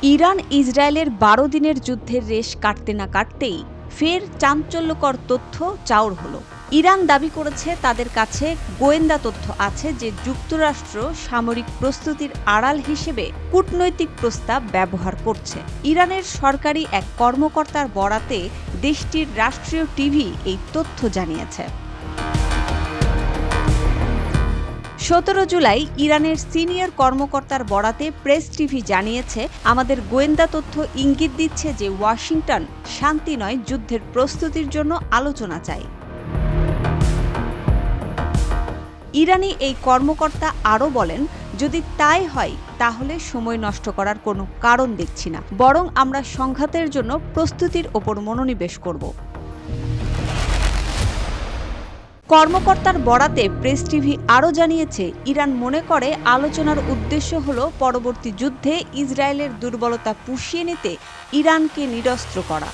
Iran ইসরায়েলের ১২ দিনের যুদ্ধের রেশ কাটতে না কাটতেই ফের চাঞ্চল্যকর তথ্য চাউর হলো। ইরান দাবি করেছে তাদের কাছে গোয়েন্দা তথ্য আছে যে যুক্তরাষ্ট্র সামরিক প্রস্তুতির আড়াল হিসেবে কূটনৈতিক প্রস্তাব ব্যবহার করছে। ইরানের সরকারি এক কর্মকর্তার বরাতে দেশটির রাষ্ট্রীয় টিভি এই তথ্য জানিয়েছে। ১৭ জুলাই ইরানের সিনিয়র কর্মকর্তার বরাতে প্রেস টিভি জানিয়েছে, আমাদের গোয়েন্দা তথ্য ইঙ্গিত দিচ্ছে যে ওয়াশিংটন শান্তি নয়, যুদ্ধের প্রস্তুতির জন্য আলোচনা চায়। ইরানি এই কর্মকর্তা আরও বলেন, যদি তাই হয় তাহলে সময় নষ্ট করার কোনো কারণ দেখছি না, বরং আমরা সংঘাতের জন্য প্রস্তুতির ওপর মনোনিবেশ করব। কর্মকর্তার বরাতে প্রেস টিভি আরও জানিয়েছে, ইরান মনে করে আলোচনার উদ্দেশ্য হল পরবর্তী যুদ্ধে ইসরায়েলের দুর্বলতা পুষিয়ে নিতে ইরানকে নিরস্ত্র করা।